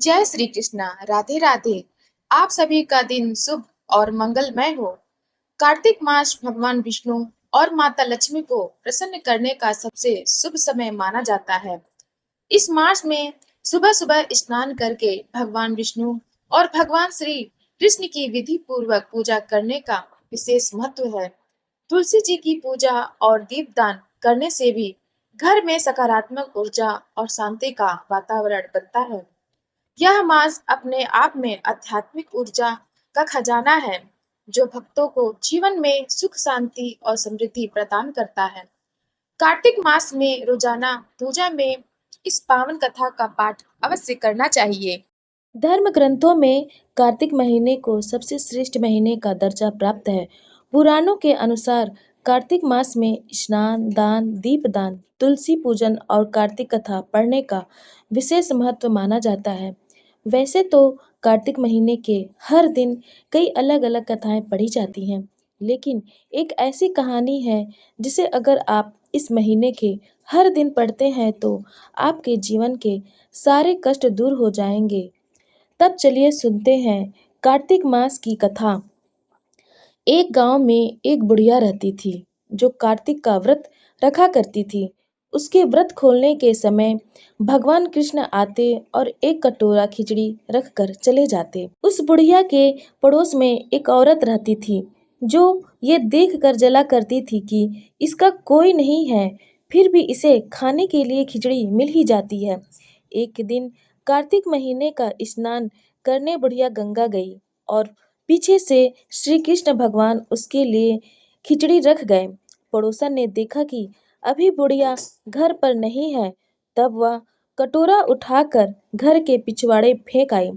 जय श्री कृष्णा। राधे राधे। आप सभी का दिन शुभ और मंगलमय हो। कार्तिक मास भगवान विष्णु और माता लक्ष्मी को प्रसन्न करने का सबसे शुभ समय माना जाता है। इस मास में सुबह सुबह स्नान करके भगवान विष्णु और भगवान श्री कृष्ण की विधि पूर्वक पूजा करने का विशेष महत्व है। तुलसी जी की पूजा और दीपदान करने से भी घर में सकारात्मक ऊर्जा और शांति का वातावरण बनता है। यह मास अपने आप में आध्यात्मिक ऊर्जा का खजाना है, जो भक्तों को जीवन में सुख शांति और समृद्धि प्रदान करता है। कार्तिक मास में रोजाना पूजा में इस पावन कथा का पाठ अवश्य करना चाहिए। धर्म ग्रंथों में कार्तिक महीने को सबसे श्रेष्ठ महीने का दर्जा प्राप्त है। पुराणों के अनुसार कार्तिक मास में स्नान, दान, दीपदान, तुलसी पूजन और कार्तिक कथा पढ़ने का विशेष महत्व माना जाता है। वैसे तो कार्तिक महीने के हर दिन कई अलग-अलग कथाएं पढ़ी जाती हैं, लेकिन एक ऐसी कहानी है जिसे अगर आप इस महीने के हर दिन पढ़ते हैं तो आपके जीवन के सारे कष्ट दूर हो जाएंगे। तब चलिए सुनते हैं कार्तिक मास की कथा। एक गांव में एक बुढ़िया रहती थी जो कार्तिक का व्रत रखा करती थी। उसके व्रत खोलने के समय भगवान कृष्ण आते और एक कटोरा खिचड़ी रखकर चले जाते। उस बुढ़िया के पड़ोस में एक औरत रहती थी जो ये देखकर जला करती थी कि इसका कोई नहीं है, फिर भी इसे खाने के लिए खिचड़ी मिल ही जाती है। एक दिन कार्तिक महीने का स्नान करने बुढ़िया गंगा गई और पीछे से श्री कृष्ण भगवान उसके लिए खिचड़ी रख गए। पड़ोसन ने देखा कि अभी बुढ़िया घर पर नहीं है, तब वह कटोरा उठाकर घर के पिछवाड़े फेंक आई।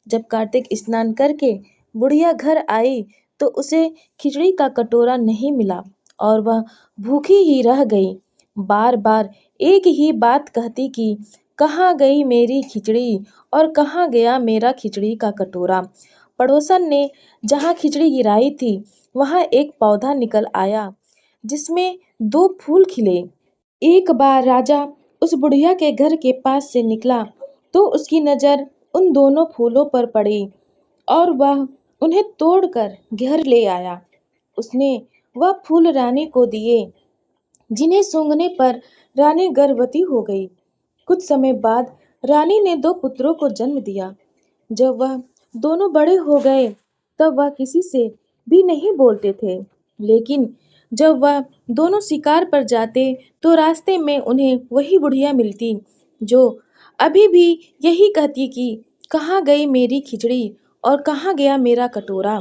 जब कार्तिक स्नान करके बुढ़िया घर आई तो उसे खिचड़ी का कटोरा नहीं मिला और वह भूखी ही रह गई। बार बार एक ही बात कहती कि कहाँ गई मेरी खिचड़ी और कहाँ गया मेरा खिचड़ी का कटोरा। पड़ोसन ने जहाँ खिचड़ी गिराई थी वहाँ एक पौधा निकल आया जिसमें दो फूल खिले। एक बार राजा उस बुढ़िया के घर के पास से निकला तो उसकी नजर उन दोनों फूलों पर पड़ी और वह उन्हें तोड़कर घर ले आया। उसने वह फूल रानी को दिए, जिन्हें सूंघने पर रानी गर्भवती हो गई। कुछ समय बाद रानी ने दो पुत्रों को जन्म दिया। जब वह दोनों बड़े हो गए तब वह किसी से भी नहीं बोलते थे, लेकिन जब वह दोनों शिकार पर जाते तो रास्ते में उन्हें वही बुढ़िया मिलती जो अभी भी यही कहती कि कहाँ गई मेरी खिचड़ी और कहाँ गया मेरा कटोरा।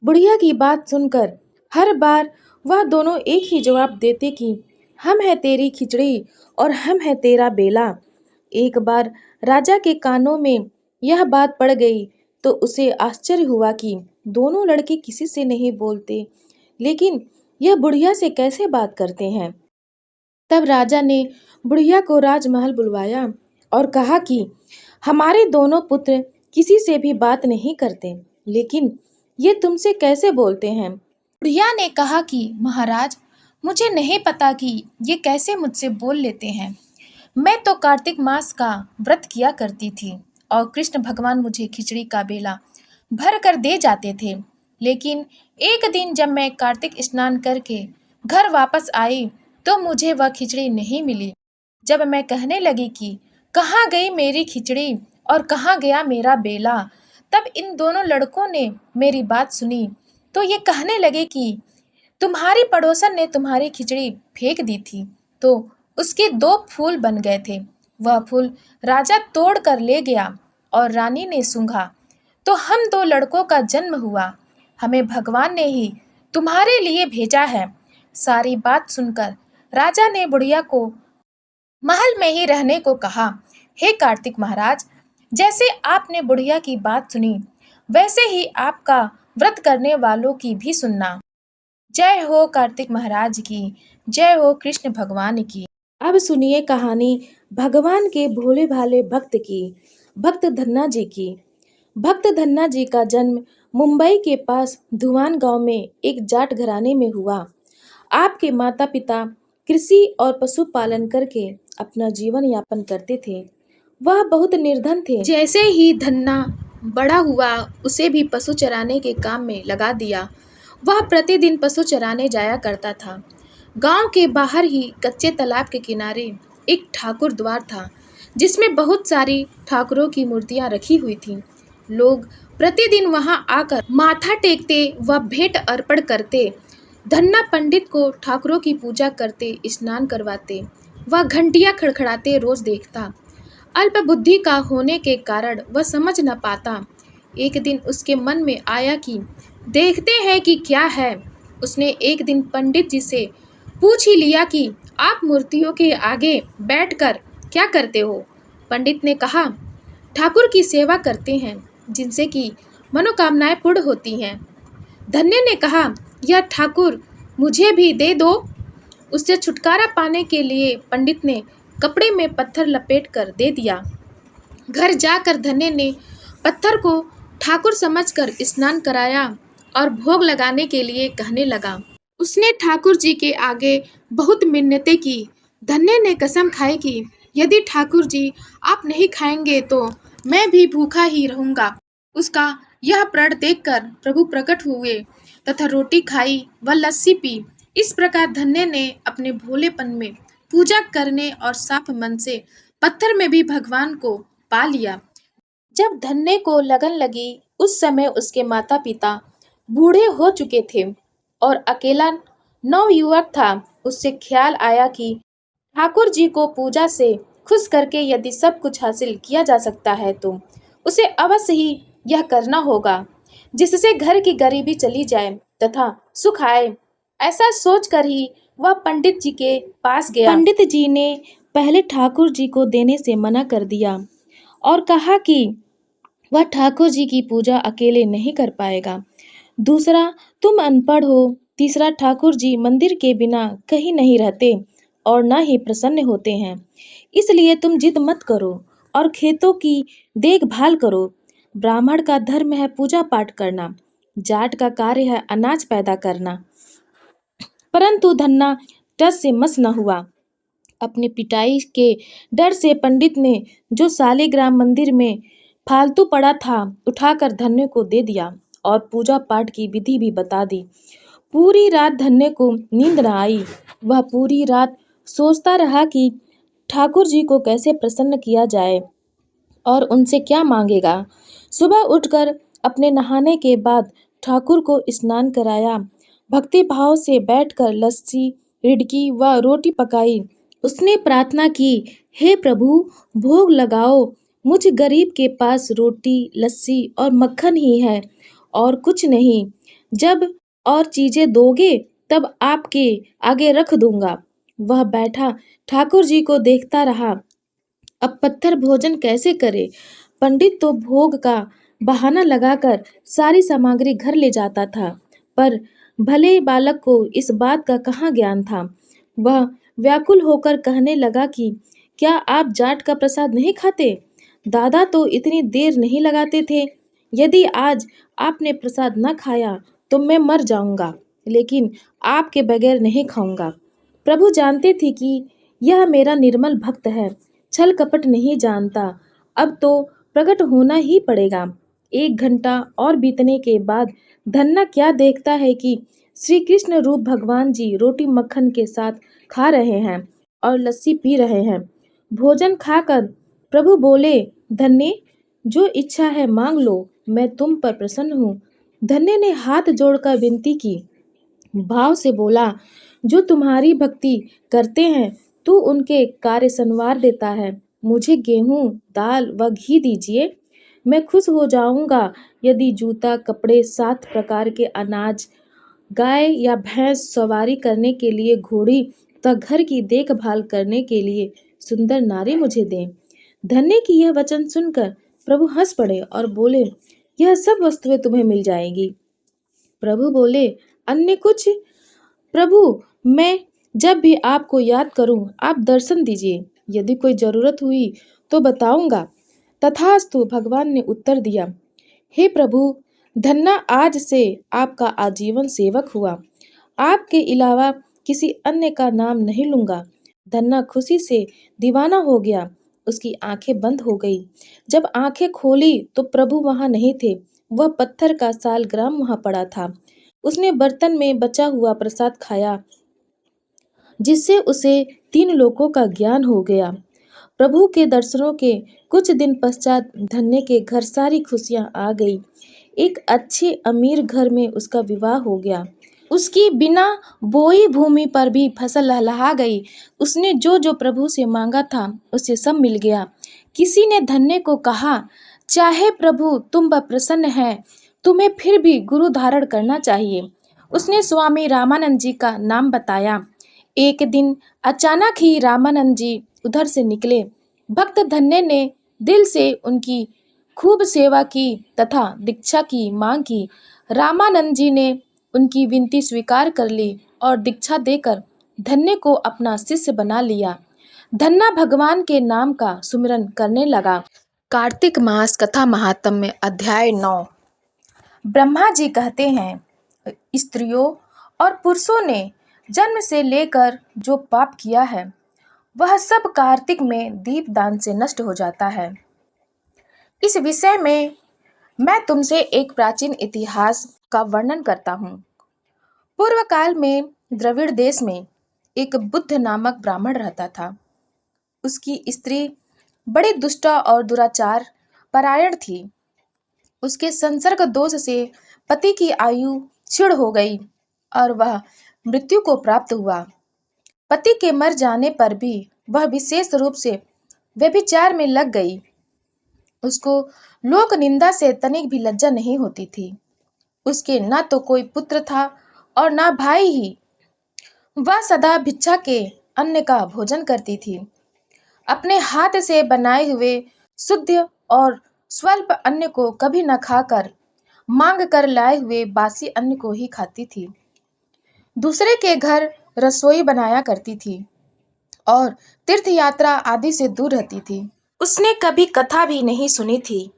बुढ़िया की बात सुनकर हर बार वह दोनों एक ही जवाब देते कि हम है तेरी खिचड़ी और हम है तेरा बेला। एक बार राजा के कानों में यह बात पड़ गई तो उसे आश्चर्य हुआ कि दोनों लड़के किसी से नहीं बोलते, लेकिन यह बुढ़िया से कैसे बात करते हैं। तब राजा ने बुढ़िया को राजमहल बुलवाया और कहा कि हमारे दोनों पुत्र किसी से भी बात नहीं करते, लेकिन ये तुमसे कैसे बोलते हैं। बुढ़िया ने कहा कि महाराज, मुझे नहीं पता कि ये कैसे मुझसे बोल लेते हैं। मैं तो कार्तिक मास का व्रत किया करती थी और कृष्ण भगवान मुझे खिचड़ी का बेला भर कर दे जाते थे। लेकिन एक दिन जब मैं कार्तिक स्नान करके घर वापस आई तो मुझे वह खिचड़ी नहीं मिली। जब मैं कहने लगी कि कहाँ गई मेरी खिचड़ी और कहाँ गया मेरा बेला, तब इन दोनों लड़कों ने मेरी बात सुनी तो ये कहने लगे कि तुम्हारी पड़ोसन ने तुम्हारी खिचड़ी फेंक दी थी तो उसके दो फूल बन गए थे। वह फूल राजा तोड़ कर ले गया और रानी ने सूंघा तो हम दो लड़कों का जन्म हुआ। हमें भगवान ने ही तुम्हारे लिए भेजा है। सारी बात सुनकर राजा ने बुढ़िया को महल में ही रहने को कहा। हे कार्तिक महाराज, जैसे आपने बुढ़िया की बात सुनी वैसे ही आपका व्रत करने वालों की भी सुनना। जय हो कार्तिक महाराज की। जय हो कृष्ण भगवान की। अब सुनिए कहानी भगवान के भोले भाले भक्त की। भक्त धन्ना जी की। भक्त धन्ना जी का जन्म मुंबई के पास धुआन गांव में एक जाट घराने में हुआ। आपके माता-पिता कृषि और पशुपालन करके अपना जीवन यापन करते थे। वह बहुत निर्धन थे। जैसे ही धन्ना बड़ा हुआ, उसे भी पशु चराने के काम में लगा दिया। वह प्रतिदिन पशु चराने जाया करता था। गांव के बाहर ही कच्चे तालाब के किनारे एक ठाकुर द्वार था, जिसमें बहुत सारी ठाकुरों की मूर्तियां रखी हुई थीं। लोग प्रतिदिन वहां आकर माथा टेकते व भेंट अर्पण करते। धन्ना पंडित को ठाकुरों की पूजा करते, स्नान करवाते, वह घंटियां खड़खड़ाते रोज देखता। अल्प बुद्धि का होने के कारण वह समझ न पाता। एक दिन उसके मन में आया कि देखते हैं कि क्या है। उसने एक दिन पंडित जी से पूछ ही लिया कि आप मूर्तियों के आगे बैठकर क्या करते हो। पंडित ने कहा, ठाकुर की सेवा करते हैं, जिनसे कि मनोकामनाएं पूर्ण होती हैं। धन्य ने कहा, यह ठाकुर मुझे भी दे दो। उससे छुटकारा पाने के लिए पंडित ने कपड़े में पत्थर लपेटकर दे दिया। घर जाकर धन्य ने पत्थर को ठाकुर समझकर स्नान कराया और भोग लगाने के लिए कहने लगा। उसने ठाकुर जी के आगे बहुत मिन्नतें की। धन्य ने कसम खाई कि यदि ठाकुर जी आप नहीं खाएंगे तो मैं भी भूखा ही रहूंगा। उसका यह प्रण देखकर प्रभु प्रकट हुए तथा रोटी खाई व लस्सी पी। इस प्रकार धन्य ने अपने भोलेपन में पूजा करने और साफ मन से पत्थर में भी भगवान को पा लिया। जब धन्य को लगन लगी, उस समय उसके माता पिता बूढ़े हो चुके थे और अकेला नवयुवक था। उससे ख्याल आया कि ठाकुर जी को पूजा से खुश करके यदि सब कुछ हासिल किया जा सकता है तो उसे अवश्य ही यह करना होगा, जिससे घर की गरीबी चली जाए तथा सुख आए। ऐसा सोचकर ही वह पंडित जी के पास गया। पंडित जी ने पहले ठाकुर जी को देने से मना कर दिया और कहा कि वह ठाकुर जी की पूजा अकेले नहीं कर पाएगा। दूसरा, तुम अनपढ़ हो। तीसरा, ठाकुर जी मंदिर के बिना कहीं नहीं रहते और न ही प्रसन्न होते हैं। इसलिए तुम जिद मत करो और खेतों की देखभाल करो। ब्राह्मण का धर्म है पूजा पाठ करना, जाट का कार्य है अनाज पैदा करना। परंतु धन्ना टस से मस न हुआ। अपनी पिटाई के डर से पंडित ने जो सालिग्राम मंदिर में फालतू पड़ा था उठाकर धन्य को दे दिया और पूजा पाठ की विधि भी बता दी। पूरी रात धन्य को नींद न आई। वह पूरी रात सोचता रहा कि ठाकुर जी को कैसे प्रसन्न किया जाए और उनसे क्या मांगेगा। सुबह उठकर अपने नहाने के बाद ठाकुर को स्नान कराया। भक्ति भाव से बैठकर लस्सी, रिड़की व रोटी पकाई। उसने प्रार्थना की, हे प्रभु, भोग लगाओ। मुझ गरीब के पास रोटी, लस्सी और मक्खन ही है और कुछ नहीं। जब और चीजें दोगे तब आपके आगे रख दूंगा। वह बैठा ठाकुर जी को देखता रहा। अब पत्थर भोजन कैसे करे। पंडित तो भोग का बहाना लगाकर सारी सामग्री घर ले जाता था, पर भले बालक को इस बात का कहाँ ज्ञान था। वह व्याकुल होकर कहने लगा कि क्या आप जाट का प्रसाद नहीं खाते? दादा तो इतनी देर नहीं लगाते थे। यदि आज आपने प्रसाद न खाया तो मैं मर जाऊंगा, लेकिन आपके बगैर नहीं खाऊंगा। प्रभु जानते थे कि यह मेरा निर्मल भक्त है, छल कपट नहीं जानता। अब तो प्रकट होना ही पड़ेगा। 1 घंटा और बीतने के बाद धन्ना क्या देखता है कि श्री कृष्ण रूप भगवान जी रोटी मक्खन के साथ खा रहे हैं और लस्सी पी रहे हैं। भोजन खाकर प्रभु बोले, धन्य, जो इच्छा है मांग लो, मैं तुम पर प्रसन्न हूँ। धन्य ने हाथ जोड़कर विनती की, भाव से बोला, जो तुम्हारी भक्ति करते हैं तू उनके कार्य संवार देता है। मुझे गेहूं, दाल व घी दीजिए। मैं खुश हो जाऊंगा यदि जूता, कपड़े, 7 प्रकार के अनाज, गाय या भैंस, सवारी करने के लिए घोड़ी तथा घर की देखभाल करने के लिए सुंदर नारी मुझे दें। धन्य की यह वचन सुनकर प्रभु हंस पड़े और बोले, यह सब वस्तुएं तुम्हें मिल जाएगी। प्रभु बोले, अन्य कुछ? प्रभु, मैं जब भी आपको याद करूं आप दर्शन दीजिए। यदि कोई जरूरत हुई तो बताऊंगा। तथास्तु, भगवान ने उत्तर दिया। हे प्रभु, धन्ना आज से आपका आजीवन सेवक हुआ। आपके अलावा किसी अन्य का नाम नहीं लूंगा। धन्ना खुशी से दीवाना हो गया। उसकी आंखें बंद हो गई। जब आंखें खोली तो प्रभु वहां नहीं थे। वह पत्थर का सालग्राम वहां पड़ा था। उसने बर्तन में बचा हुआ प्रसाद खाया, जिससे उसे 3 लोकों का ज्ञान हो गया। प्रभु के दर्शनों के कुछ दिन पश्चात धन्य के घर सारी खुशियां आ गई। एक अच्छे अमीर घर में उसका विवाह हो गया। उसकी बिना बोई भूमि पर भी फसल लहलहा गई। उसने जो जो प्रभु से मांगा था उसे सब मिल गया। किसी ने धन्य को कहा, चाहे प्रभु तुम पर प्रसन्न है, तुम्हें फिर भी गुरु धारण करना चाहिए। उसने स्वामी रामानंद जी का नाम बताया। एक दिन अचानक ही रामानंद जी उधर से निकले। भक्त धन्य ने दिल से उनकी खूब सेवा की तथा दीक्षा की मांग की। रामानंद जी ने उनकी विनती स्वीकार कर ली और दीक्षा देकर धन्य को अपना शिष्य बना लिया। धन्ना भगवान के नाम का सुमिरन करने लगा। कार्तिक मास कथा महात्म्य अध्याय 9। ब्रह्मा जी कहते हैं, स्त्रियों और पुरुषों ने जन्म से लेकर जो पाप किया है वह सब कार्तिक में दीपदान से नष्ट हो जाता है। इस विषय में मैं तुमसे एक प्राचीन इतिहास का वर्णन करता हूँ। पूर्व काल में द्रविड़ देश में एक बुद्ध नामक ब्राह्मण रहता था। उसकी स्त्री बड़ी दुष्ट और दुराचार परायण थी। उसके संसर्ग दोष से पति की आयु क्षीण हो गई और वह मृत्यु को प्राप्त हुआ। पति के मर जाने पर भी वह विशेष रूप से व्यभिचार में लग गई। उसको लोक निंदा से तनिक भी लज्जा नहीं होती थी। उसके ना तो कोई पुत्र था और ना भाई ही। वह सदा भिक्षा के अन्न का भोजन करती थी। अपने हाथ से बनाए हुए शुद्ध और स्वल्प अन्न को कभी न खाकर मांग कर लाए हुए बासी अन्न को ही खाती थी। दूसरे के घर रसोई बनाया करती थी और तीर्थ यात्रा आदि से दूर रहती थी। उसने कभी कथा भी नहीं सुनी थी।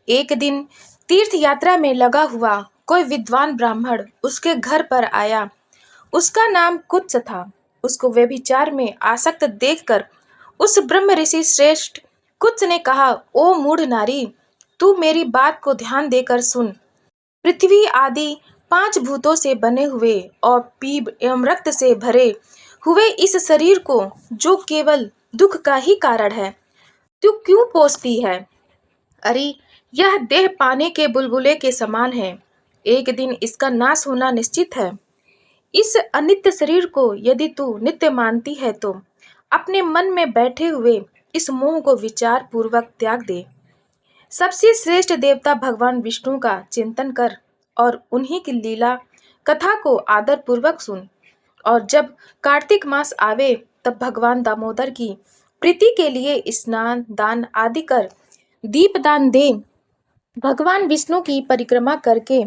एक दिन तीर्थ यात्रा में लगा हुआ कोई विद्वान ब्राह्मण उसके घर पर आया। उसका नाम कुत्स था। उसको व्यभिचार में आसक्त देखकर उस ब्रह्म ऋषि श्रेष्ठ कुत्स ने कहा, ओ मूढ़ नारी, तू मेरी बात को ध्यान देकर सुन। पृथ्वी आदि 5 भूतों से बने हुए और पीप एवं रक्त से भरे हुए इस शरीर को, जो केवल दुख का ही कारण है, तू क्यों पोसती है? अरे, यह देह पानी के बुलबुले के समान है। एक दिन इसका नाश होना निश्चित है। इस अनित्य शरीर को यदि तू नित्य मानती है तो अपने मन में बैठे हुए इस मोह को विचार पूर्वक त्याग दे। सबसे श्रेष्ठ देवता भगवान विष्णु का चिंतन कर और उन्हीं की लीला कथा को आदर पूर्वक सुन। और जब कार्तिक मास आवे तब भगवान दामोदर की प्रीति के लिए स्नान दान आदि कर दीपदान दे। भगवान विष्णु की परिक्रमा करके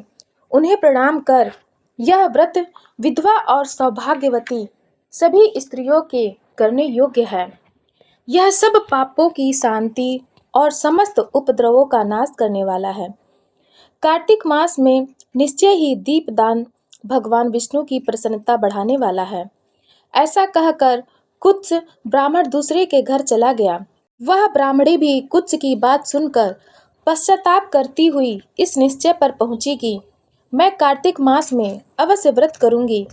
उन्हें प्रणाम कर। यह व्रत विधवा और सौभाग्यवती सभी स्त्रियों के करने योग्य है। यह सब पापों की शांति और समस्त उपद्रवों का नाश करने वाला है। कार्तिक मास में निश्चय ही दीपदान भगवान विष्णु की प्रसन्नता बढ़ाने वाला है। ऐसा कहकर कुत्स ब्राह्मण दूसरे के घर चला गया। वह ब्राह्मणी भी कुत्स की बात सुनकर पश्चाताप करती हुई इस निश्चय पर पहुंची कि मैं कार्तिक मास में अवश्य व्रत करूंगी।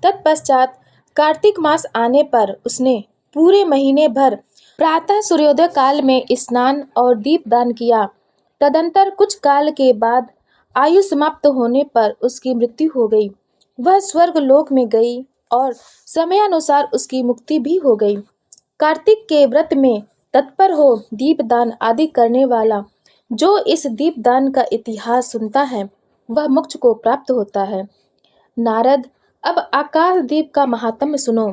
तत्पश्चात कार्तिक मास आने पर उसने पूरे महीने भर प्रातः सूर्योदय काल में स्नान और दीपदान किया। तदंतर कुछ काल के बाद आयु समाप्त होने पर उसकी मृत्यु हो गई। वह स्वर्ग लोक में गई और समयानुसार उसकी मुक्ति भी हो गई। कार्तिक के व्रत में तत्पर हो दीपदान आदि करने वाला जो इस दीपदान का इतिहास सुनता है वह मोक्ष को प्राप्त होता है। नारद, अब आकाश दीप का महात्म्य सुनो।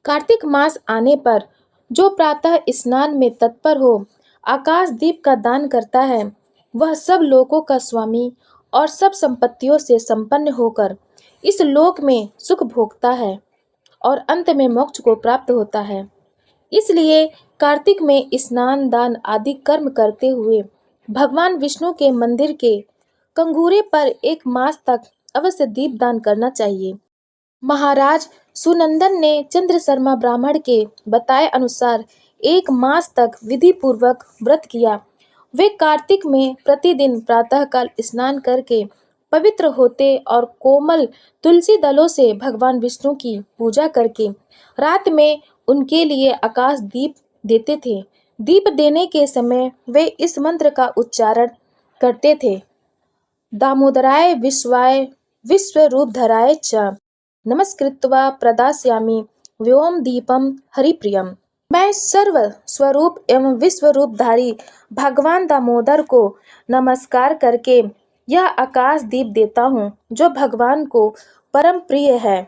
कार्तिक मास आने पर जो प्रातः स्नान में तत्पर हो आकाश दीप का दान करता है वह सब लोकों का स्वामी और सब संपत्तियों से संपन्न होकर इस लोक में सुख भोगता है और अंत में मोक्ष को प्राप्त होता है। इसलिए कार्तिक में स्नान दान आदि कर्म करते हुए भगवान विष्णु के मंदिर के कंगूरे पर 1 मास तक अवश्य दीपदान करना चाहिए। महाराज सुनंदन ने चंद्र शर्मा ब्राह्मण के बताए अनुसार 1 मास तक विधि पूर्वक व्रत किया। वे कार्तिक में प्रतिदिन प्रातःकाल स्नान करके पवित्र होते और कोमल तुलसी दलों से भगवान विष्णु की पूजा करके रात में उनके लिए आकाश दीप देते थे। दीप देने के समय वे इस मंत्र का उच्चारण करते थे, दामोदराय विश्वाय विश्वरूपधराय च नमस्कृत्वा प्रदास्यामि व्योम दीपम हरिप्रियम। मैं सर्व स्वरूप एवं विश्वरूपधारी भगवान दामोदर को नमस्कार करके यह आकाश दीप देता हूँ जो भगवान को परम प्रिय है।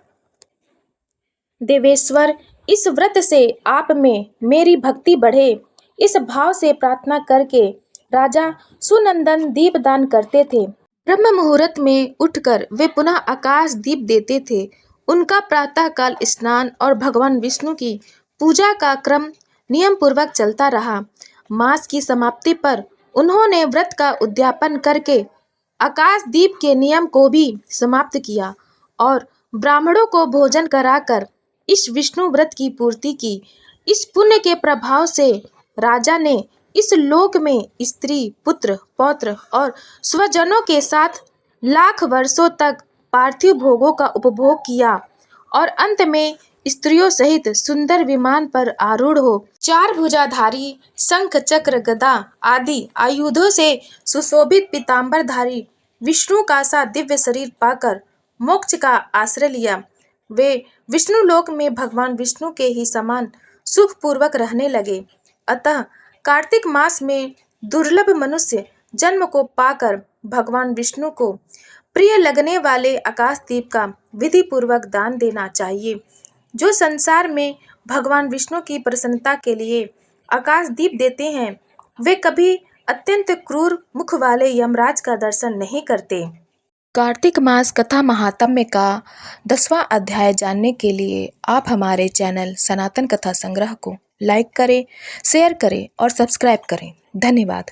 देवेश्वर, इस व्रत से आप में मेरी भक्ति बढ़े, इस भाव से प्रार्थना करके राजा सुनंदन दीपदान करते थे। ब्रह्म मुहूर्त में उठकर वे पुनः आकाश दीप देते थे। उनका प्रातःकाल स्नान और भगवान विष्णु की पूजा का क्रम नियम पूर्वक चलता रहा। मास की समाप्ति पर उन्होंने व्रत का उद्यापन करके आकाश दीप के नियम को भी समाप्त किया और ब्राह्मणों को भोजन कराकर इस विष्णु व्रत की पूर्ति की। इस पुण्य के प्रभाव से राजा ने इस लोक में स्त्री, पुत्र, पौत्र और स्वजनों के साथ लाख वर्षों तक पार्थिव भोगों का उपभोग किया और अंत में स्त्रियों सहित सुंदर विमान पर आरूढ़ हो 4 भुजाधारी शंख, चक्र, गदा आदि आयुधों से सुशोभित पीतांबरधारी विष्णु का सा दिव्य शरीर पाकर मोक्ष का आश्रय लिया। वे विष्णु लोक में भगवान विष्णु के ही समान सुखपूर्वक रहने लगे। अतः कार्तिक मास में दुर्लभ मनुष्य जन्म को पाकर भगवान विष्णु को प्रिय लगने वाले आकाशदीप का विधि पूर्वक दान देना चाहिए। जो संसार में भगवान विष्णु की प्रसन्नता के लिए आकाशदीप देते हैं, वे कभी अत्यंत क्रूर मुख वाले यमराज का दर्शन नहीं करते। कार्तिक मास कथा महात्म्य का 10वां अध्याय जानने के लिए आप हमारे चैनल सनातन कथा संग्रह को लाइक करें, शेयर करें और सब्सक्राइब करें। धन्यवाद।